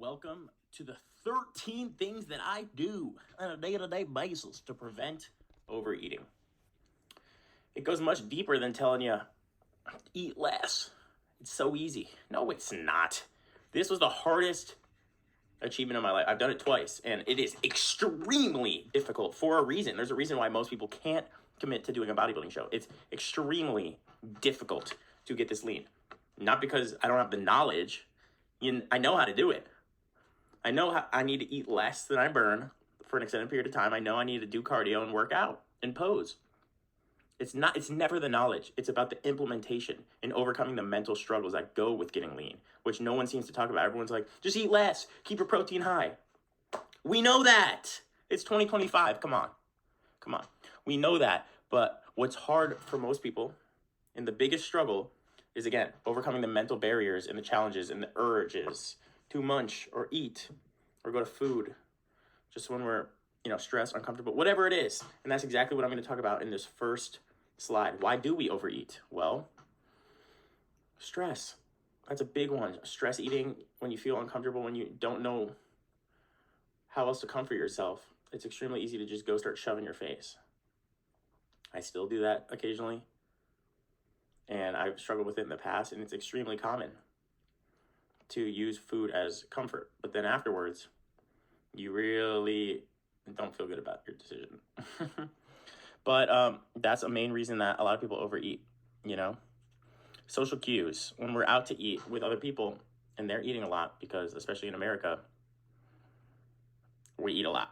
Welcome to the 13 things that I do on a day-to-day basis to prevent overeating. It goes much deeper than telling you, eat less. It's so easy. No, it's not. This was the hardest achievement of my life. I've done it twice, and it is extremely difficult for a reason. There's a reason why most people can't commit to doing a bodybuilding show. It's extremely difficult to get this lean. Not because I don't have the knowledge. I know how to do it. I know how I need to eat less than I burn for an extended period of time. I know I need to do cardio and work out and pose. It's never the knowledge. It's about the implementation and overcoming the mental struggles that go with getting lean, which no one seems to talk about. Everyone's like, just eat less, keep your protein high. We know that. It's 2025. Come on. We know that. But what's hard for most people, and the biggest struggle, is, again, overcoming the mental barriers and the challenges and the urges to munch or eat or go to food just when we're, stressed, uncomfortable, whatever it is. And that's exactly what I'm going to talk about in this first slide. Why do we overeat? Well, stress. That's a big one. Stress eating, when you feel uncomfortable, when you don't know how else to comfort yourself, it's extremely easy to just go start shoving your face. I still do that occasionally. And I've struggled with it in the past, and it's extremely common to use food as comfort. But then afterwards, you really don't feel good about your decision. But that's a main reason that a lot of people overeat, Social cues. When we're out to eat with other people and they're eating a lot, because especially in America, we eat a lot.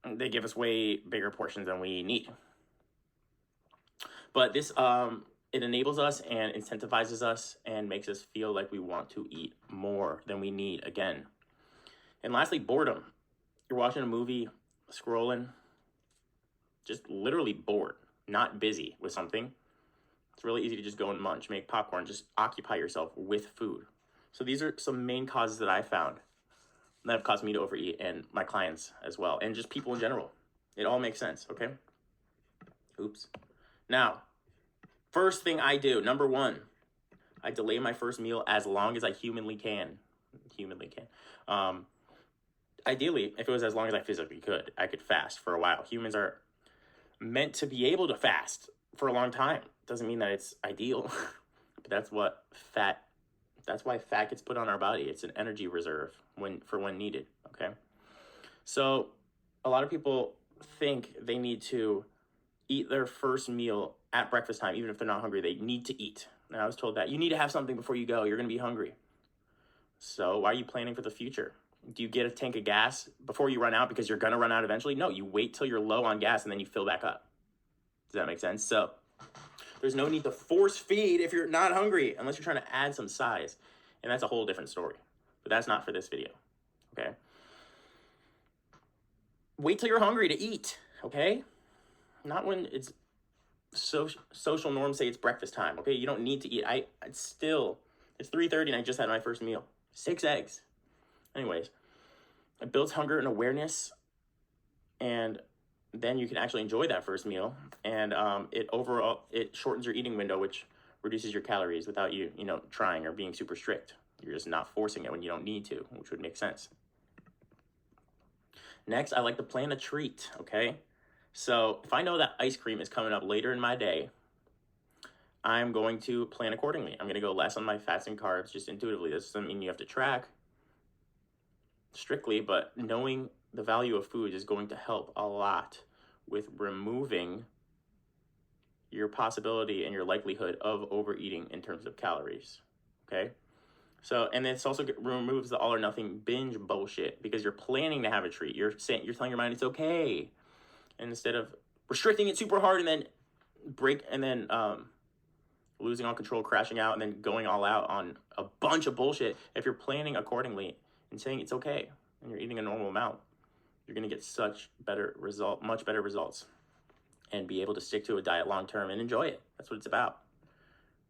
They give us way bigger portions than we need. But this, it enables us and incentivizes us and makes us feel like we want to eat more than we need again. And lastly, boredom. You're watching a movie, scrolling, just literally bored, not busy with something. It's really easy to just go and munch, make popcorn, just occupy yourself with food. So these are some main causes that I found that have caused me to overeat, and my clients as well, and just people in general. It all makes sense, okay? Oops. Now, first thing I do, number one, I delay my first meal as long as I humanly can. Ideally, if it was as long as I physically could, I could fast for a while. Humans are meant to be able to fast for a long time. Doesn't mean that it's ideal, but that's why fat gets put on our body. It's an energy reserve for when needed, okay? So a lot of people think they need to eat their first meal at breakfast time, even if they're not hungry. They need to eat. And I was told that you need to have something before you go. You're going to be hungry. So why are you planning for the future? Do you get a tank of gas before you run out because you're going to run out eventually? No, you wait till you're low on gas and then you fill back up. Does that make sense? So there's no need to force feed if you're not hungry, unless you're trying to add some size. And that's a whole different story. But that's not for this video, okay? Wait till you're hungry to eat, okay? Not when it's social norms say it's breakfast time, okay? You don't need to eat. It's 3:30 and I just had my first meal. 6 eggs. Anyways, it builds hunger and awareness, and then you can actually enjoy that first meal. And it shortens your eating window, which reduces your calories without you, trying or being super strict. You're just not forcing it when you don't need to, which would make sense. Next, I like to plan a treat, okay? So if I know that ice cream is coming up later in my day, I'm going to plan accordingly. I'm going to go less on my fats and carbs just intuitively. This doesn't mean you have to track strictly, but knowing the value of food is going to help a lot with removing your possibility and your likelihood of overeating in terms of calories, okay? So, and this also removes the all or nothing binge bullshit, because you're planning to have a treat. You're telling your mind it's okay. And instead of restricting it super hard and then losing all control, crashing out, and then going all out on a bunch of bullshit, if you're planning accordingly and saying it's okay and you're eating a normal amount, you're going to get much better results, and be able to stick to a diet long term and enjoy it. That's what it's about.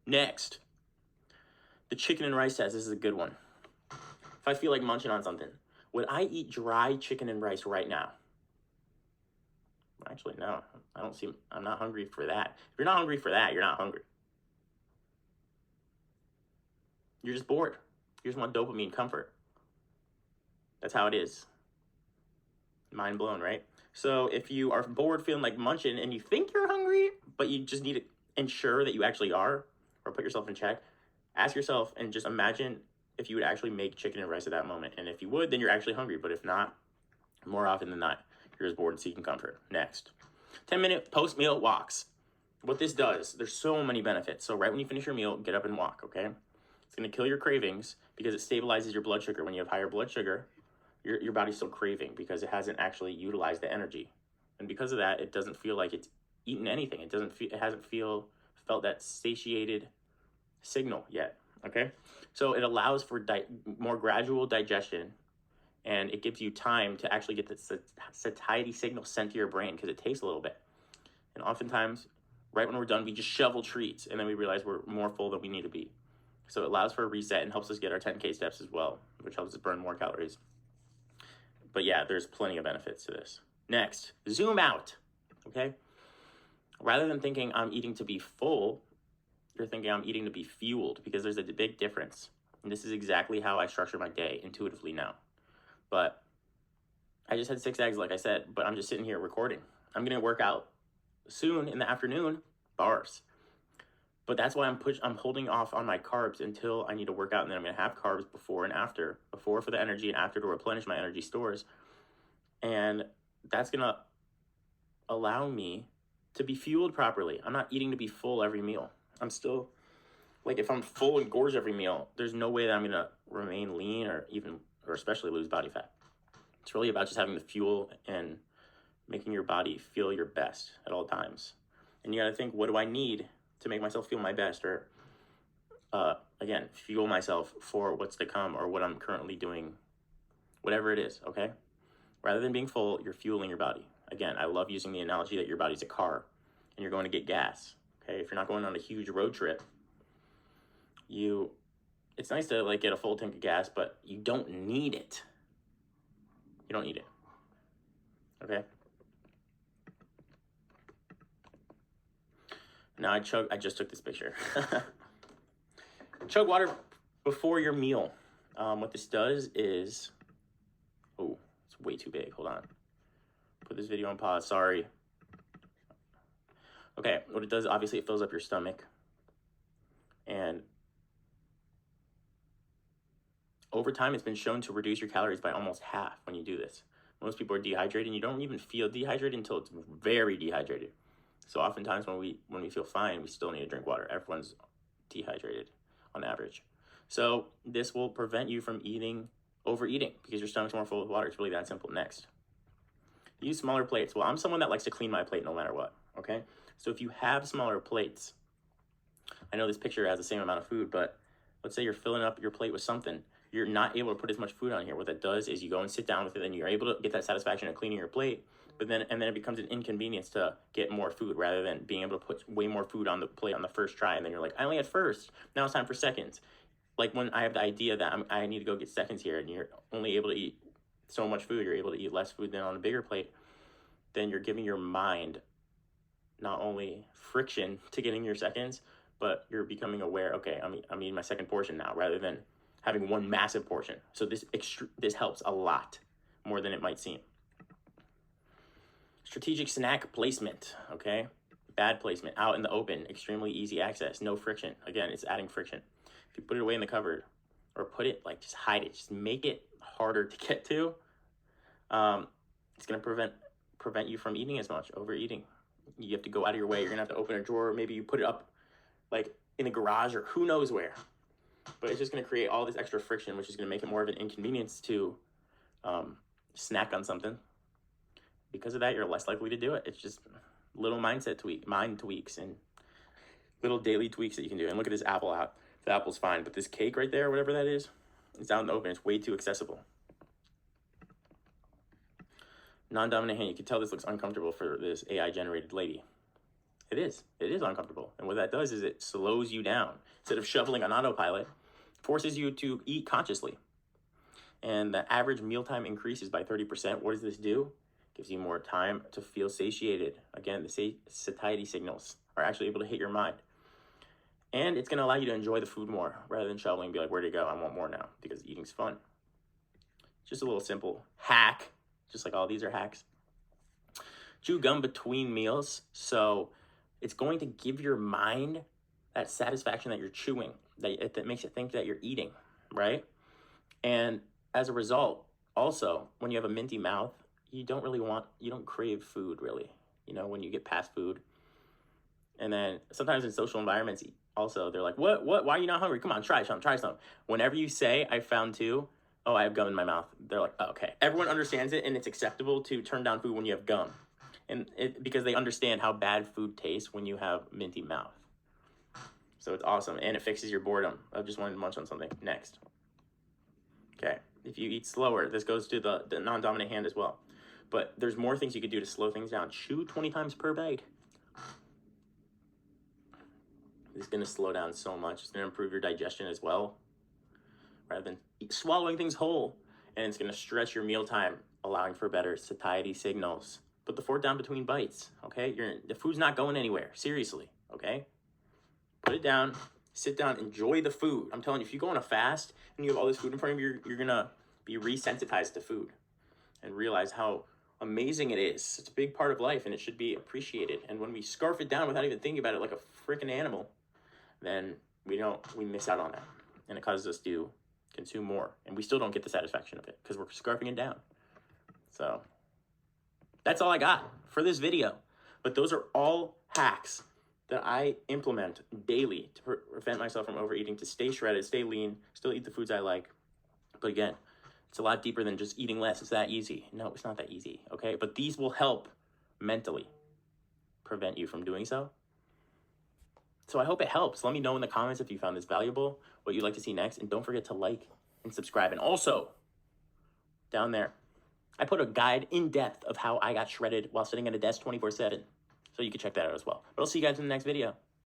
Next, the chicken and rice test. This is a good one. If I feel like munching on something, would I eat dry chicken and rice right now? Actually, no. I'm not hungry for that. If you're not hungry for that, you're not hungry. You're just bored. You just want dopamine comfort. That's how it is. Mind blown, right? So if you are bored feeling like munching and you think you're hungry, but you just need to ensure that you actually are, or put yourself in check, ask yourself and just imagine if you would actually make chicken and rice at that moment. And if you would, then you're actually hungry. But if not, more often than not, you're just bored and seeking comfort. Next, 10-minute post-meal walks. What this does, there's so many benefits. So right when you finish your meal, get up and walk, okay? It's going to kill your cravings because it stabilizes your blood sugar. When you have higher blood sugar, your body's still craving because it hasn't actually utilized the energy. And because of that, it doesn't feel like it's eaten anything. It hasn't felt that satiated signal yet, okay? So it allows for more gradual digestion, and it gives you time to actually get the satiety signal sent to your brain because it takes a little bit. And oftentimes, right when we're done, we just shovel treats, and then we realize we're more full than we need to be. So it allows for a reset and helps us get our 10K steps as well, which helps us burn more calories. But yeah, there's plenty of benefits to this. Next, zoom out, okay? Rather than thinking I'm eating to be full, you're thinking I'm eating to be fueled, because there's a big difference. And this is exactly how I structure my day intuitively now. But I just had 6 eggs, like I said, but I'm just sitting here recording. I'm going to work out soon in the afternoon, bars. But that's why I'm holding off on my carbs until I need to work out, and then I'm going to have carbs before and after. Before for the energy and after to replenish my energy stores. And that's going to allow me to be fueled properly. I'm not eating to be full every meal. I'm still, like, if I'm full and gorge every meal, there's no way that I'm going to remain lean or especially lose body fat. It's really about just having the fuel and making your body feel your best at all times. And you got to think, what do I need to make myself feel my best, or again, fuel myself for what's to come or what I'm currently doing, whatever it is, okay? Rather than being full, you're fueling your body. Again, I love using the analogy that your body's a car and you're going to get gas, okay? If you're not going on a huge road trip, it's nice to like get a full tank of gas, but you don't need it. You don't need it, okay? Now I just took this picture. Chug water before your meal. What this does is, oh, it's way too big. Hold on. Put this video on pause. Sorry. Okay, what it does, obviously, it fills up your stomach. And over time, it's been shown to reduce your calories by almost half when you do this. Most people are dehydrated, and you don't even feel dehydrated until it's very dehydrated. So oftentimes when we feel fine, we still need to drink water. Everyone's dehydrated on average. So this will prevent you from overeating because your stomach's more full with water. It's really that simple. Next, use smaller plates. Well, I'm someone that likes to clean my plate no matter what, okay? So if you have smaller plates, I know this picture has the same amount of food, but let's say you're filling up your plate with something. You're not able to put as much food on here. What that does is you go and sit down with it, and you're able to get that satisfaction of cleaning your plate, but then it becomes an inconvenience to get more food rather than being able to put way more food on the plate on the first try, and then you're like, I only had first, now it's time for seconds. Like when I have the idea that I need to go get seconds here, and you're only able to eat so much food, you're able to eat less food than on a bigger plate, then you're giving your mind not only friction to getting your seconds, but you're becoming aware, okay, I'm eating my second portion now, rather than having one massive portion. So this helps a lot more than it might seem. Strategic snack placement, okay? Bad placement, out in the open, extremely easy access, no friction. Again, it's adding friction. If you put it away in the cupboard, or put it, like, just hide it, just make it harder to get to, it's gonna prevent you from eating as much, overeating. You have to go out of your way. You're gonna have to open a drawer. Maybe you put it up, like, in the garage or who knows where. But it's just going to create all this extra friction, which is going to make it more of an inconvenience to snack on something. Because of that, you're less likely to do it. It's just little mind tweaks, and little daily tweaks that you can do. And look at this apple out. The apple's fine, but this cake right there, whatever that is, it's out in the open. It's way too accessible. Non-dominant hand. You can tell this looks uncomfortable for this AI-generated lady. It is uncomfortable. And what that does is it slows you down. Instead of shoveling on autopilot, forces you to eat consciously. And the average mealtime increases by 30%. What does this do? Gives you more time to feel satiated. Again, the satiety signals are actually able to hit your mind. And it's going to allow you to enjoy the food more rather than shoveling and be like, where'd it go? I want more now, because eating's fun. Just a little simple hack, just like all these are hacks. Chew gum between meals. So it's going to give your mind that satisfaction that you're chewing, that makes it think that you're eating, right? And as a result, also, when you have a minty mouth, you don't crave food really, when you get past food. And then sometimes in social environments, also, they're like, what, why are you not hungry? Come on, try some. Whenever you say, I found too, oh, I have gum in my mouth, they're like, oh, okay. Everyone understands it, and it's acceptable to turn down food when you have gum. Because they understand how bad food tastes when you have minty mouth. So it's awesome, and it fixes your boredom of just wanting to munch on something. Next. Okay, if you eat slower, this goes to the non-dominant hand as well. But there's more things you could do to slow things down. Chew 20 times per bite. It's going to slow down so much. It's going to improve your digestion as well, rather than swallowing things whole. And it's going to stretch your mealtime, allowing for better satiety signals. Put the fork down between bites, okay? The food's not going anywhere, seriously, okay? Put it down, sit down, enjoy the food. I'm telling you, if you go on a fast and you have all this food in front of you, you're going to be resensitized to food and realize how amazing it is. It's a big part of life, and it should be appreciated. And when we scarf it down without even thinking about it like a freaking animal, then we miss out on that. And it causes us to consume more. And we still don't get the satisfaction of it because we're scarfing it down. So that's all I got for this video. But those are all hacks that I implement daily to prevent myself from overeating, to stay shredded, stay lean, still eat the foods I like. But again, it's a lot deeper than just eating less. It's that easy. No, it's not that easy, okay? But these will help mentally prevent you from doing so. So I hope it helps. Let me know in the comments if you found this valuable, what you'd like to see next, and don't forget to like and subscribe. And also, down there, I put a guide in depth of how I got shredded while sitting at a desk 24/7. So you can check that out as well. But I'll see you guys in the next video.